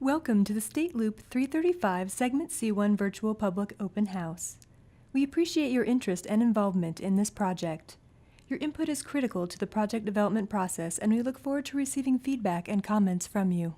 Welcome to the State Loop 335 Segment C1 Virtual Public Open House. We appreciate your interest and involvement in this project. Your input is critical to the project development process, and we look forward to receiving feedback and comments from you.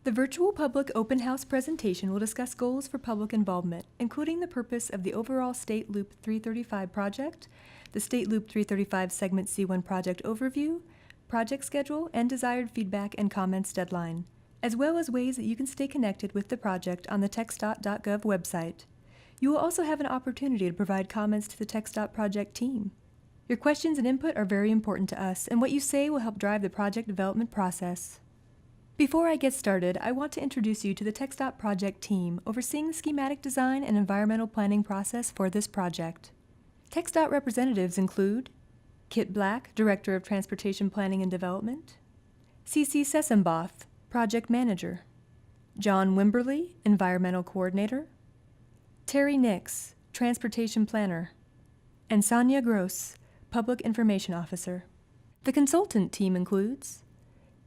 The Virtual Public Open House presentation will discuss goals for public involvement, including the purpose of the overall State Loop 335 project, the State Loop 335 Segment C1 project overview, project schedule, and desired feedback and comments deadline, as well as ways that you can stay connected with the project on the TxDOT.gov website. You will also have an opportunity to provide comments to the TxDOT project team. Your questions and input are very important to us, and what you say will help drive the project development process. Before I get started, I want to introduce you to the TxDOT project team overseeing the schematic design and environmental planning process for this project. TxDOT representatives include Kit Black, Director of Transportation Planning and Development; C.C. Sessenboth, Project Manager; John Wimberly, Environmental Coordinator; Terry Nix, Transportation Planner; and Sonia Gross, Public Information Officer. The consultant team includes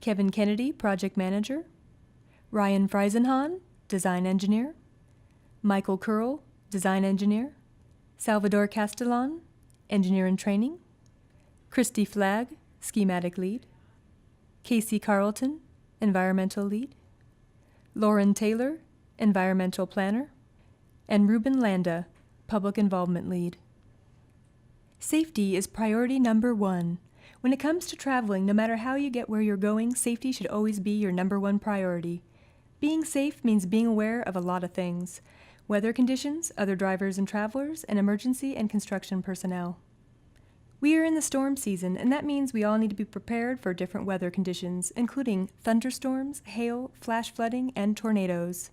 Kevin Kennedy, Project Manager; Ryan Freisenhahn, Design Engineer; Michael Curl, Design Engineer; Salvador Castellan, Engineer in Training; Christy Flagg, Schematic Lead; Casey Carlton, Environmental Lead; Lauren Taylor, Environmental Planner; and Ruben Landa, Public Involvement Lead. Safety is priority number one. When it comes to traveling, no matter how you get where you're going, safety should always be your number one priority. Being safe means being aware of a lot of things: weather conditions, other drivers and travelers, and emergency and construction personnel. We are in the storm season, and that means we all need to be prepared for different weather conditions, including thunderstorms, hail, flash flooding, and tornadoes.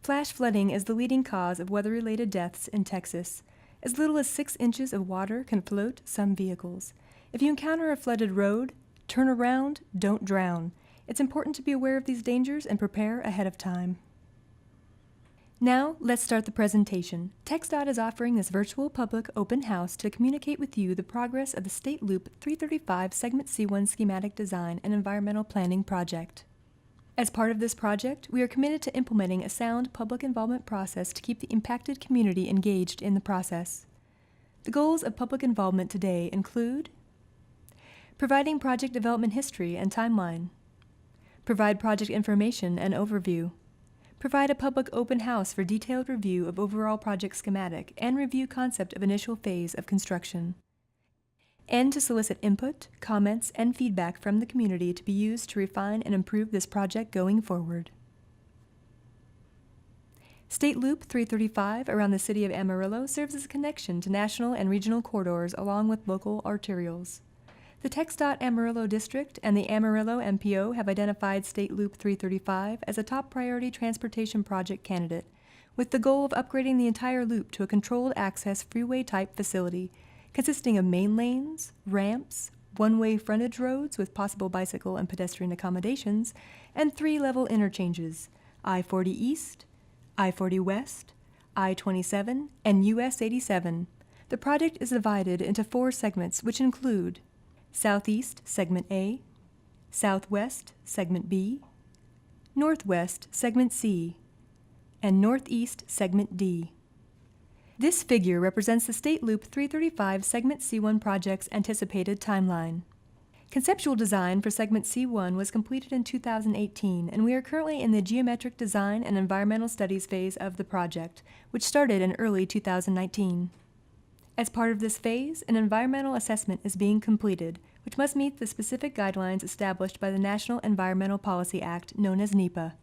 Flash flooding is the leading cause of weather-related deaths in Texas. As little as 6 inches of water can float some vehicles. If you encounter a flooded road, turn around, don't drown. It's important to be aware of these dangers and prepare ahead of time. Now, let's start the presentation. TxDOT is offering this virtual public open house to communicate with you the progress of the State Loop 335 Segment C1 Schematic Design and Environmental Planning Project. As part of this project, we are committed to implementing a sound public involvement process to keep the impacted community engaged in the process. The goals of public involvement today include providing project development history and timeline, provide project information and overview, provide a public open house for detailed review of overall project schematic and review concept of initial phase of construction, and to solicit input, comments, and feedback from the community to be used to refine and improve this project going forward. State Loop 335 around the city of Amarillo serves as a connection to national and regional corridors along with local arterials. The TxDOT Amarillo District and the Amarillo MPO have identified State Loop 335 as a top priority transportation project candidate, with the goal of upgrading the entire loop to a controlled access freeway-type facility consisting of main lanes, ramps, one-way frontage roads with possible bicycle and pedestrian accommodations, and 3-level interchanges: I-40 East, I-40 West, I-27, and US 87. The project is divided into 4 segments, which include Southeast Segment A, Southwest Segment B, Northwest Segment C, and Northeast Segment D. This figure represents the State Loop 335 Segment C1 project's anticipated timeline. Conceptual design for Segment C1 was completed in 2018, and we are currently in the geometric design and environmental studies phase of the project, which started in early 2019. As part of this phase, an environmental assessment is being completed, which must meet the specific guidelines established by the National Environmental Policy Act, known as NEPA.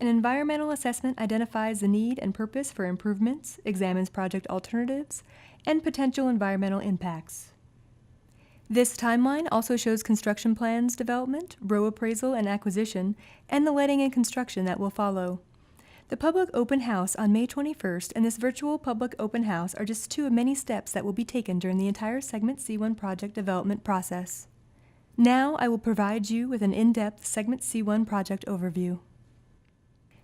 An environmental assessment identifies the need and purpose for improvements, examines project alternatives, and potential environmental impacts. This timeline also shows construction plans development, row appraisal and acquisition, and the letting and construction that will follow. The public open house on May 21st and this virtual public open house are just 2 of many steps that will be taken during the entire Segment C1 project development process. Now I will provide you with an in-depth Segment C1 project overview.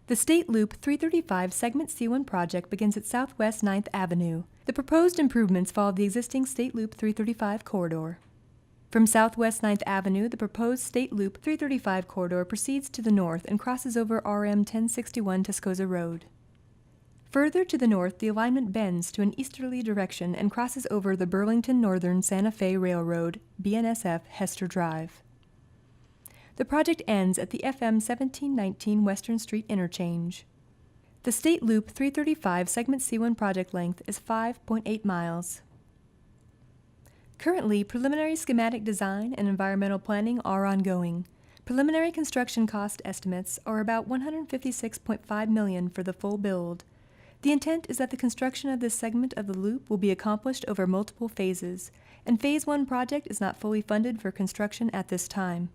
The State Loop 335 Segment C1 project begins at Southwest 9th Avenue. The proposed improvements follow the existing State Loop 335 corridor. From Southwest 9th Avenue, the proposed State Loop 335 corridor proceeds to the north and crosses over RM 1061 Tascosa Road. Further to the north, the alignment bends to an easterly direction and crosses over the Burlington Northern Santa Fe Railroad, BNSF, Hester Drive. The project ends at the FM 1719 Western Street interchange. The State Loop 335 Segment C1 project length is 5.8 miles. Currently, preliminary schematic design and environmental planning are ongoing. Preliminary construction cost estimates are about $156.5 million for the full build. The intent is that the construction of this segment of the loop will be accomplished over multiple phases, and Phase 1 project is not fully funded for construction at this time.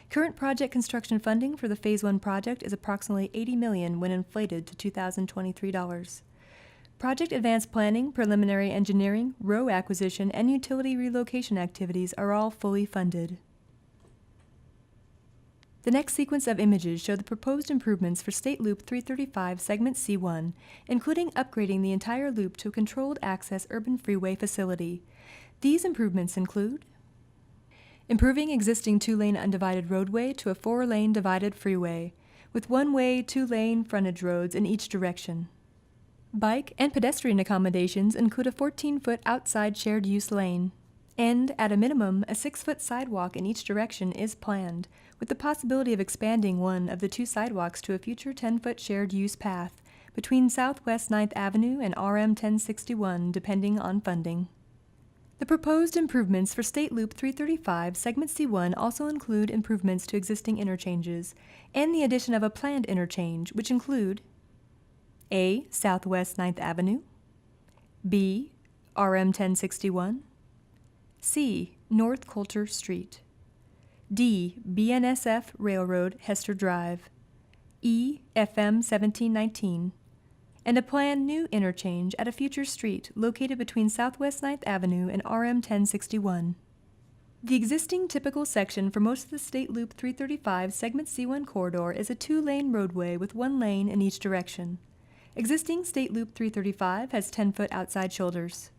Current project construction funding for the Phase 1 project is approximately $80 million when inflated to 2023 dollars. Project advanced planning, preliminary engineering, row acquisition, and utility relocation activities are all fully funded. The next sequence of images show the proposed improvements for State Loop 335 Segment C1, including upgrading the entire loop to a controlled access urban freeway facility. These improvements include improving existing 2-lane undivided roadway to a 4-lane divided freeway, with 1-way, 2-lane frontage roads in each direction. Bike and pedestrian accommodations include a 14-foot outside shared use lane. And, at a minimum, a 6-foot sidewalk in each direction is planned, with the possibility of expanding one of the 2 sidewalks to a future 10-foot shared use path between Southwest 9th Avenue and RM 1061, depending on funding. The proposed improvements for State Loop 335 Segment C1 also include improvements to existing interchanges and the addition of a planned interchange, which include A. Southwest 9th Avenue, B. RM 1061, C. North Coulter Street, D. BNSF Railroad Hester Drive, E. FM 1719, and a planned new interchange at a future street located between Southwest 9th Avenue and RM 1061. The existing typical section for most of the State Loop 335 Segment C1 corridor is a 2-lane roadway with 1 lane in each direction. Existing State Loop 335 has 10-foot outside shoulders.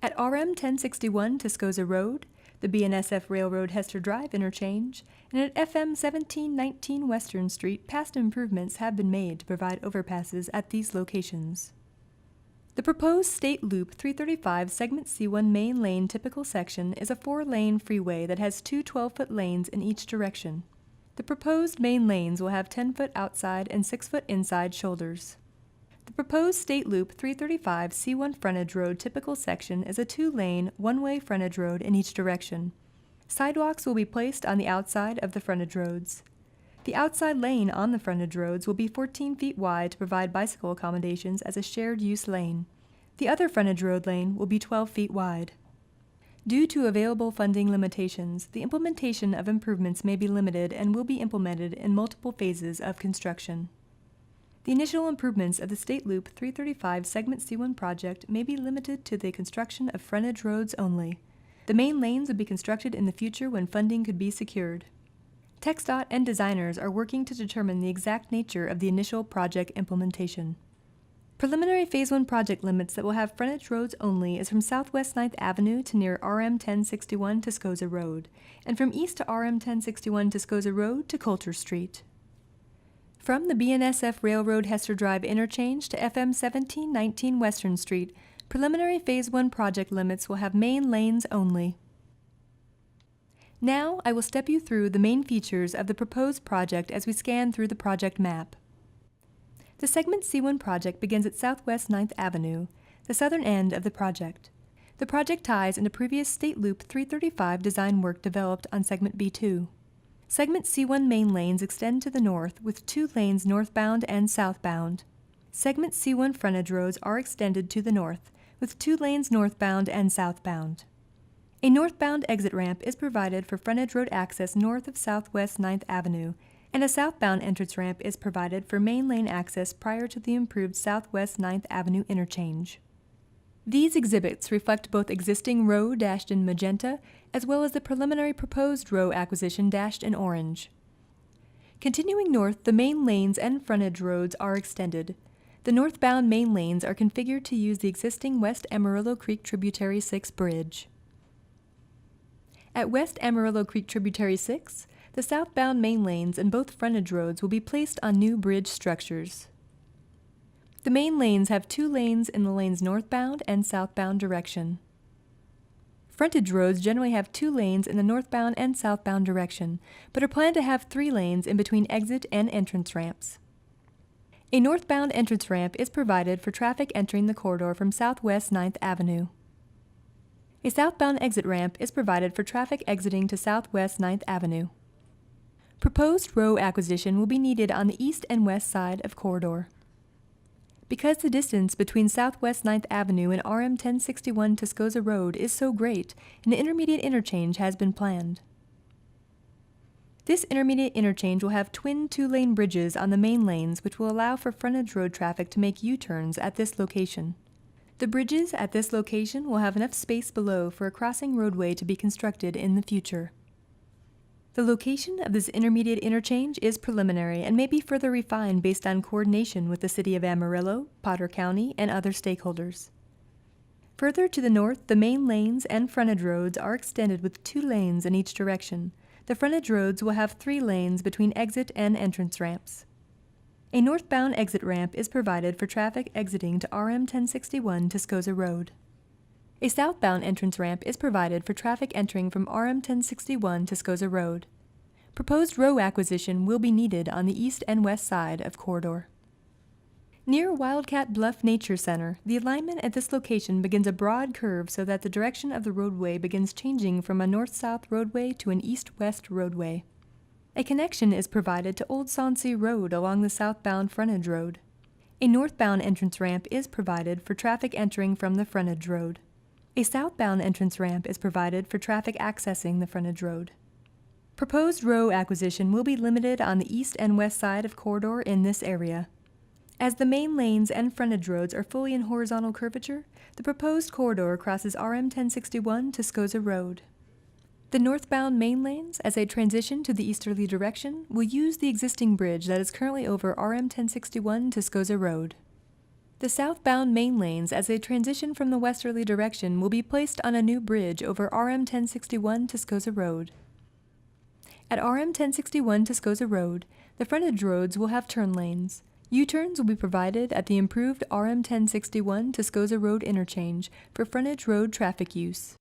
At RM 1061 Tascosa Road, the BNSF Railroad Hester Drive interchange, and at FM 1719 Western Street, past improvements have been made to provide overpasses at these locations. The proposed State Loop 335 Segment C1 main lane typical section is a 4-lane freeway that has 2 12-foot lanes in each direction. The proposed main lanes will have 10-foot outside and 6-foot inside shoulders. The proposed State Loop 335 C1 frontage road typical section is a 2-lane, 1-way frontage road in each direction. Sidewalks will be placed on the outside of the frontage roads. The outside lane on the frontage roads will be 14 feet wide to provide bicycle accommodations as a shared use lane. The other frontage road lane will be 12 feet wide. Due to available funding limitations, the implementation of improvements may be limited and will be implemented in multiple phases of construction. The initial improvements of the State Loop 335 Segment C1 project may be limited to the construction of frontage roads only. The main lanes would be constructed in the future when funding could be secured. TxDOT and designers are working to determine the exact nature of the initial project implementation. Preliminary Phase 1 project limits that will have frontage roads only is from Southwest 9th Avenue to near RM 1061 Tascosa Road, and from east to RM 1061 Tascosa Road to Coulter Street. From the BNSF Railroad Hester Drive interchange to FM 1719 Western Street, preliminary Phase 1 project limits will have main lanes only. Now I will step you through the main features of the proposed project as we scan through the project map. The Segment C1 project begins at Southwest 9th Avenue, the southern end of the project. The project ties into previous State Loop 335 design work developed on Segment B2. Segment C1 main lanes extend to the north with 2 lanes northbound and southbound. Segment C1 frontage roads are extended to the north with 2 lanes northbound and southbound. A northbound exit ramp is provided for frontage road access north of Southwest 9th Avenue, and a southbound entrance ramp is provided for main lane access prior to the improved Southwest 9th Avenue interchange. These exhibits reflect both existing row dashed in magenta as well as the preliminary proposed row acquisition dashed in orange. Continuing north, the main lanes and frontage roads are extended. The northbound main lanes are configured to use the existing West Amarillo Creek Tributary 6 bridge. At West Amarillo Creek Tributary 6, the southbound main lanes and both frontage roads will be placed on new bridge structures. The main lanes have 2 lanes in the lane's northbound and southbound direction. Frontage roads generally have 2 lanes in the northbound and southbound direction, but are planned to have 3 lanes in between exit and entrance ramps. A northbound entrance ramp is provided for traffic entering the corridor from Southwest 9th Avenue. A southbound exit ramp is provided for traffic exiting to Southwest 9th Avenue. Proposed row acquisition will be needed on the east and west side of corridor. Because the distance between Southwest 9th Avenue and RM 1061 Tascosa Road is so great, an intermediate interchange has been planned. This intermediate interchange will have twin 2-lane bridges on the main lanes, which will allow for frontage road traffic to make U-turns at this location. The bridges at this location will have enough space below for a crossing roadway to be constructed in the future. The location of this intermediate interchange is preliminary and may be further refined based on coordination with the City of Amarillo, Potter County, and other stakeholders. Further to the north, the main lanes and frontage roads are extended with 2 lanes in each direction. The frontage roads will have 3 lanes between exit and entrance ramps. A northbound exit ramp is provided for traffic exiting to RM 1061 Tascosa Road. A southbound entrance ramp is provided for traffic entering from RM 1061 Tascosa Road. Proposed row acquisition will be needed on the east and west side of corridor. Near Wildcat Bluff Nature Center, the alignment at this location begins a broad curve so that the direction of the roadway begins changing from a north-south roadway to an east-west roadway. A connection is provided to Old Sauncey Road along the southbound frontage road. A northbound entrance ramp is provided for traffic entering from the frontage road. A southbound entrance ramp is provided for traffic accessing the frontage road. Proposed row acquisition will be limited on the east and west side of corridor in this area. As the main lanes and frontage roads are fully in horizontal curvature, the proposed corridor crosses RM 1061 Tascosa Road. The northbound main lanes, as they transition to the easterly direction, will use the existing bridge that is currently over RM 1061 Tascosa Road. The southbound main lanes, as they transition from the westerly direction, will be placed on a new bridge over RM 1061 Tascosa Road. At RM 1061 Tascosa Road, the frontage roads will have turn lanes. U-turns will be provided at the improved RM 1061 Tascosa Road interchange for frontage road traffic use.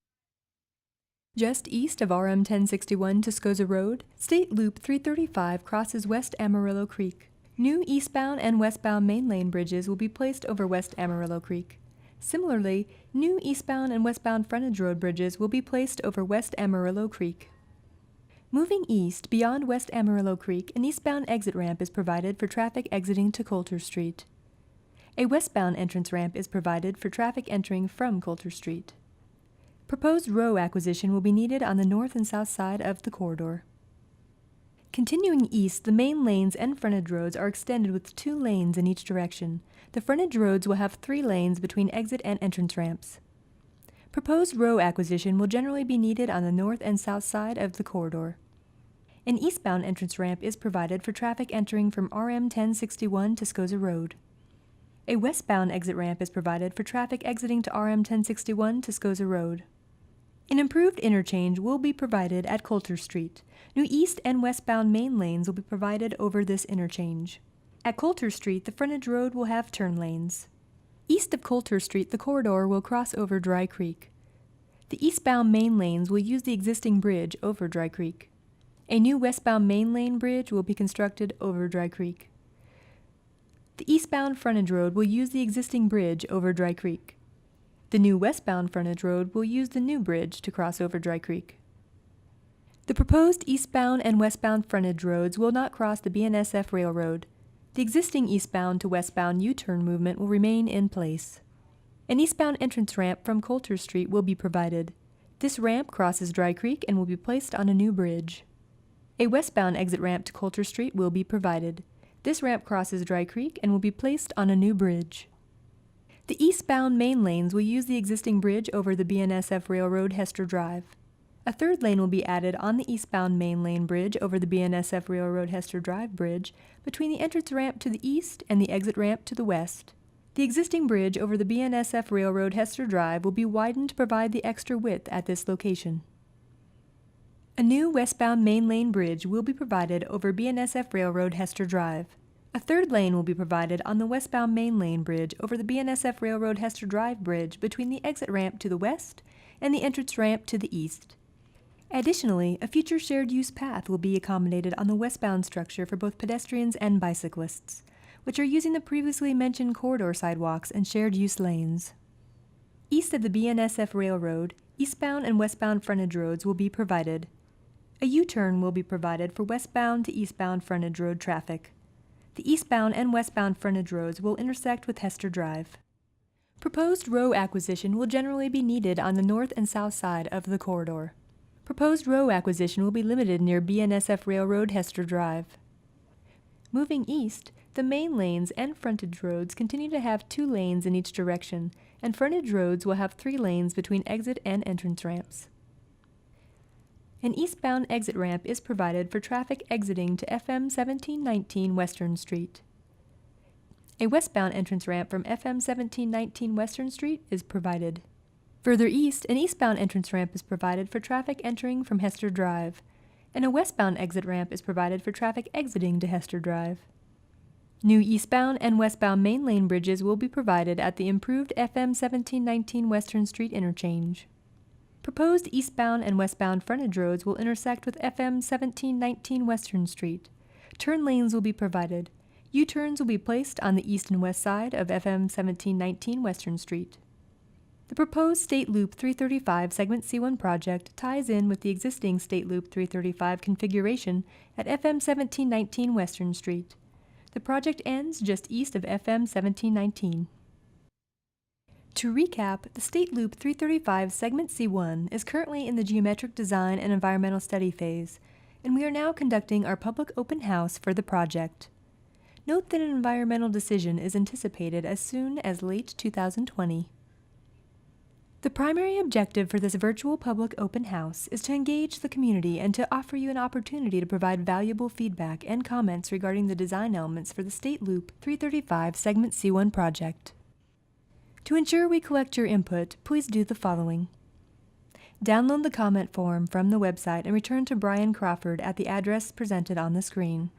Just east of RM 1061 Tascosa Road, State Loop 335 crosses West Amarillo Creek. New eastbound and westbound main lane bridges will be placed over West Amarillo Creek. Similarly, new eastbound and westbound frontage road bridges will be placed over West Amarillo Creek. Moving east beyond West Amarillo Creek, an eastbound exit ramp is provided for traffic exiting to Coulter Street. A westbound entrance ramp is provided for traffic entering from Coulter Street. Proposed row acquisition will be needed on the north and south side of the corridor. Continuing east, the main lanes and frontage roads are extended with 2 lanes in each direction. The frontage roads will have 3 lanes between exit and entrance ramps. Proposed row acquisition will generally be needed on the north and south side of the corridor. An eastbound entrance ramp is provided for traffic entering from RM 1061 Tascosa Road. A westbound exit ramp is provided for traffic exiting to RM 1061 Tascosa Road. An improved interchange will be provided at Coulter Street. New east and westbound main lanes will be provided over this interchange. At Coulter Street, the frontage road will have turn lanes. East of Coulter Street, the corridor will cross over Dry Creek. The eastbound main lanes will use the existing bridge over Dry Creek. A new westbound main lane bridge will be constructed over Dry Creek. The eastbound frontage road will use the existing bridge over Dry Creek. The new westbound frontage road will use the new bridge to cross over Dry Creek. The proposed eastbound and westbound frontage roads will not cross the BNSF Railroad. The existing eastbound to westbound U-turn movement will remain in place. An eastbound entrance ramp from Coulter Street will be provided. This ramp crosses Dry Creek and will be placed on a new bridge. A westbound exit ramp to Coulter Street will be provided. This ramp crosses Dry Creek and will be placed on a new bridge. The eastbound main lanes will use the existing bridge over the BNSF Railroad Hester Drive. A third lane will be added on the eastbound main lane bridge over the BNSF Railroad Hester Drive bridge between the entrance ramp to the east and the exit ramp to the west. The existing bridge over the BNSF Railroad Hester Drive will be widened to provide the extra width at this location. A new westbound main lane bridge will be provided over BNSF Railroad Hester Drive. A third lane will be provided on the westbound main lane bridge over the BNSF Railroad Hester Drive bridge between the exit ramp to the west and the entrance ramp to the east. Additionally, a future shared-use path will be accommodated on the westbound structure for both pedestrians and bicyclists, which are using the previously mentioned corridor sidewalks and shared-use lanes. East of the BNSF Railroad, eastbound and westbound frontage roads will be provided. A U-turn will be provided for westbound to eastbound frontage road traffic. The eastbound and westbound frontage roads will intersect with Hester Drive. Proposed row acquisition will generally be needed on the north and south side of the corridor. Proposed row acquisition will be limited near BNSF Railroad Hester Drive. Moving east, the main lanes and frontage roads continue to have 2 lanes in each direction, and frontage roads will have 3 lanes between exit and entrance ramps. An eastbound exit ramp is provided for traffic exiting to FM 1719 Western Street. A westbound entrance ramp from FM 1719 Western Street is provided. Further east, an eastbound entrance ramp is provided for traffic entering from Hester Drive, and a westbound exit ramp is provided for traffic exiting to Hester Drive. New eastbound and westbound main lane bridges will be provided at the improved FM 1719 Western Street interchange. Proposed eastbound and westbound frontage roads will intersect with FM 1719 Western Street. Turn lanes will be provided. U-turns will be placed on the east and west side of FM 1719 Western Street. The proposed State Loop 335 Segment C1 project ties in with the existing State Loop 335 configuration at FM 1719 Western Street. The project ends just east of FM 1719. To recap, the State Loop 335 Segment C1 is currently in the geometric design and environmental study phase, and we are now conducting our public open house for the project. Note that an environmental decision is anticipated as soon as late 2020. The primary objective for this virtual public open house is to engage the community and to offer you an opportunity to provide valuable feedback and comments regarding the design elements for the State Loop 335 Segment C1 project. To ensure we collect your input, please do the following. Download the comment form from the website and return to Brian Crawford at the address presented on the screen.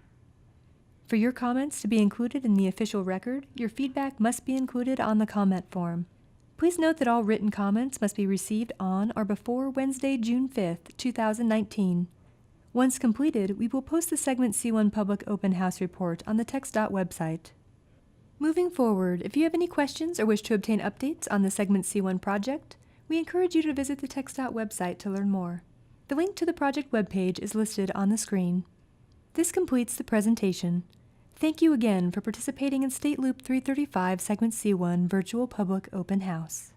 For your comments to be included in the official record, your feedback must be included on the comment form. Please note that all written comments must be received on or before Wednesday, June 5th, 2019. Once completed, we will post the Segment C1 Public Open House report on the TxDOT website. Moving forward, if you have any questions or wish to obtain updates on the Segment C1 project, we encourage you to visit the TxDOT website to learn more. The link to the project webpage is listed on the screen. This completes the presentation. Thank you again for participating in State Loop 335 Segment C1 Virtual Public Open House.